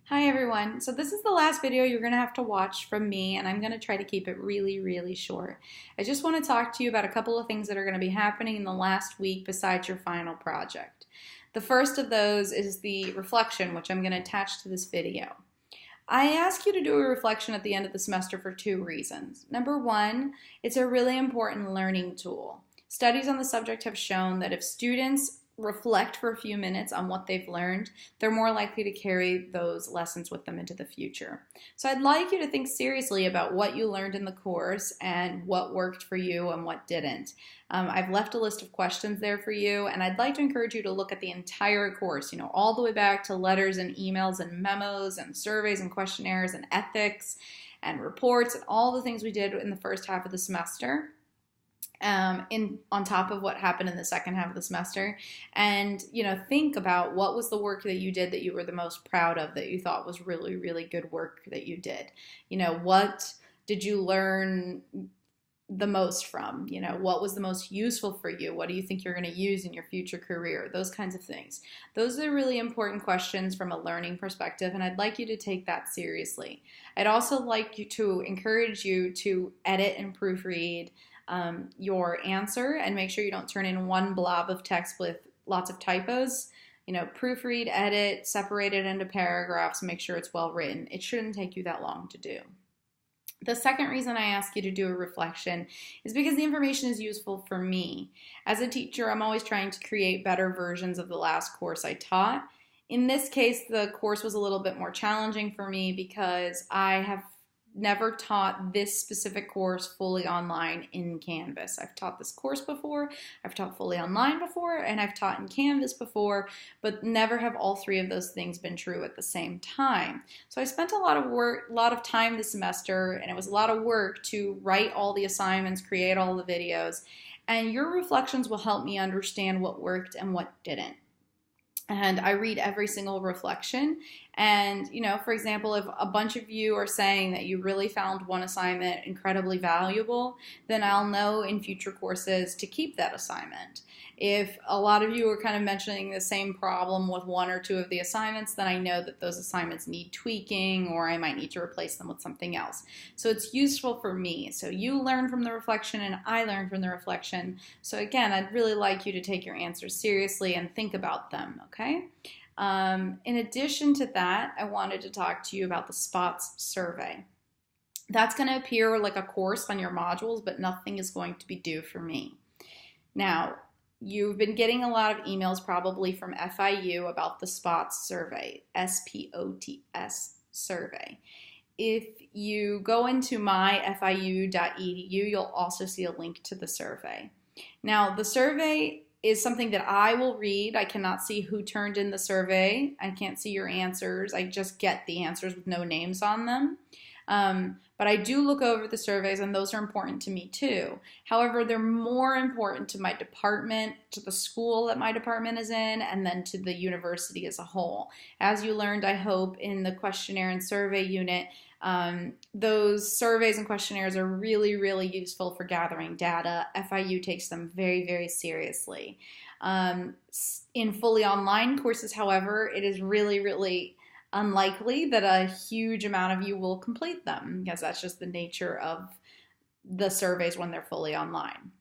Hi everyone. So this is the last video you're going to have to watch from me, and I'm going to try to keep it really short. I just want to talk to you about a couple of things that are going to be happening in the last week besides your final project. The first of those is the reflection, which I'm going to attach to this video. I ask you to do a reflection at the end of the semester for two reasons. Number one, it's a really important learning tool. Studies on the subject have shown that if students reflect for a few minutes on what they've learned, they're more likely to carry those lessons with them into the future. So I'd like you to think seriously about what you learned in the course and what worked for you and what didn't. I've left a list of questions there for you, and I'd like to encourage you to look at the entire course, all the way back to letters and emails and memos and surveys and questionnaires and ethics and reports and all the things we did in the first half of the semester. On top of what happened in the second half of the semester, and think about what was the work that you did that you were the most proud of, that you thought was really good work that you did. What did you learn the most from? What was the most useful for you? What do you think you're going to use in your future career? Those kinds of things. Those are really important questions from a learning perspective, and I'd like you to take that seriously. I'd also like you to encourage you to edit and proofread your answer, and make sure you don't turn in one blob of text with lots of typos. Proofread, edit, separate it into paragraphs, make sure it's well written. It shouldn't take you that long to do. The second reason I ask you to do a reflection is because the information is useful for me. As a teacher, I'm always trying to create better versions of the last course I taught. In this case, the course was a little bit more challenging for me because I have never taught this specific course fully online in Canvas. I've taught this course before, I've taught fully online before, and I've taught in Canvas before, but never have all three of those things been true at the same time. So I spent a lot of time this semester, and it was a lot of work to write all the assignments, create all the videos, and your reflections will help me understand what worked and what didn't. And I read every single reflection. And, for example, if a bunch of you are saying that you really found one assignment incredibly valuable, then I'll know in future courses to keep that assignment. If a lot of you are kind of mentioning the same problem with one or two of the assignments, then I know that those assignments need tweaking, or I might need to replace them with something else. So it's useful for me. So you learn from the reflection and I learn from the reflection. So again, I'd really like you to take your answers seriously and think about them, okay? In addition to that, I wanted to talk to you about the SPOTS survey. That's going to appear like a course on your modules, but nothing is going to be due for me. Now, you've been getting a lot of emails probably from FIU about the SPOTS survey, SPOTS survey. If you go into myfiu.edu, you'll also see a link to the survey. Now, the survey is something that I will read. I cannot see who turned in the survey. I can't see your answers. I just get the answers with no names on them. But I do look over the surveys, and those are important to me too. However, they're more important to my department, to the school that my department is in, and then to the university as a whole. As you learned, I hope, in the questionnaire and survey unit, those surveys and questionnaires are really useful for gathering data. FIU takes them very seriously. In fully online courses, however, it is really unlikely that a huge amount of you will complete them, because that's just the nature of the surveys when they're fully online.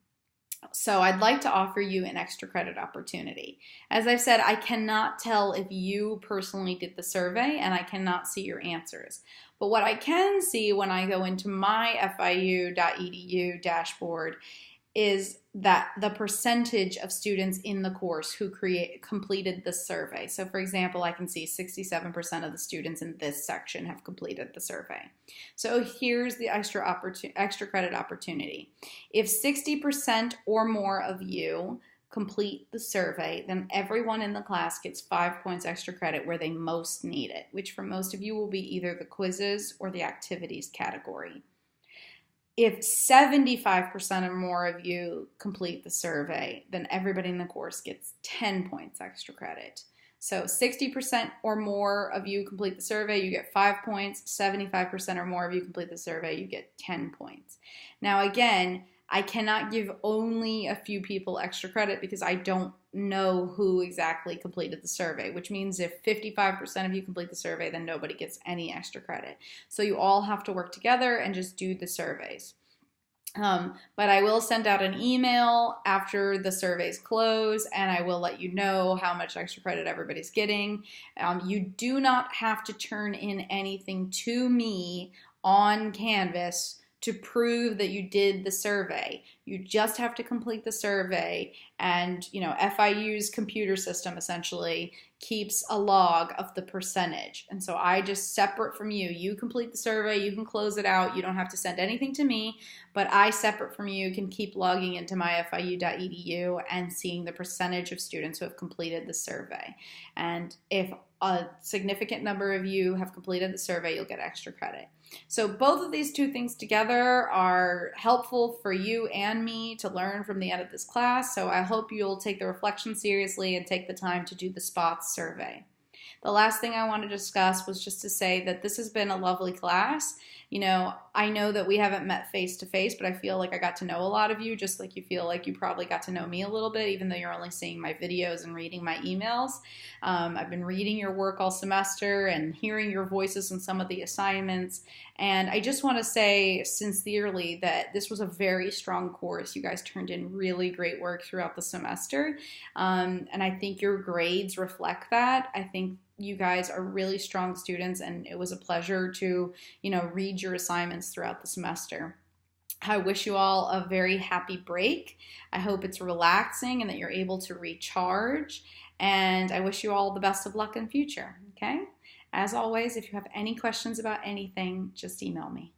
So I'd like to offer you an extra credit opportunity. As I've said, I cannot tell if you personally did the survey, and I cannot see your answers. But what I can see when I go into my fiu.edu dashboard is that the percentage of students in the course who completed the survey. So for example, I can see 67% of the students in this section have completed the survey. So here's the extra credit opportunity. If 60% or more of you complete the survey, then everyone in the class gets 5 points extra credit where they most need it, which for most of you will be either the quizzes or the activities category. If 75% or more of you complete the survey, then everybody in the course gets 10 points extra credit. So 60% or more of you complete the survey, you get 5 points. 75% or more of you complete the survey, you get 10 points. Now again, I cannot give only a few people extra credit because I don't know who exactly completed the survey, which means if 55% of you complete the survey, then nobody gets any extra credit. So you all have to work together and just do the surveys. But I will send out an email after the surveys close, and I will let you know how much extra credit everybody's getting. You do not have to turn in anything to me on Canvas to prove that you did the survey. You just have to complete the survey, and FIU's computer system essentially keeps a log of the percentage. And so I just, separate from you, you complete the survey, you can close it out, you don't have to send anything to me, but I, separate from you, can keep logging into myfiu.edu and seeing the percentage of students who have completed the survey. And if a significant number of you have completed the survey, you'll get extra credit. So both of these two things together are helpful for you and me to learn from the end of this class. So I hope you'll take the reflection seriously and take the time to do the SPOTS survey. The last thing I want to discuss was just to say that this has been a lovely class. I know that we haven't met face to face, but I feel like I got to know a lot of you, just like you feel like you probably got to know me a little bit, even though you're only seeing my videos and reading my emails. I've been reading your work all semester and hearing your voices in some of the assignments. And I just want to say sincerely that this was a very strong course. You guys turned in really great work throughout the semester. And I think your grades reflect that. I think you guys are really strong students, and it was a pleasure to, read your assignments throughout the semester. I wish you all a very happy break. I hope it's relaxing and that you're able to recharge. And I wish you all the best of luck in future, okay? As always, if you have any questions about anything, just email me.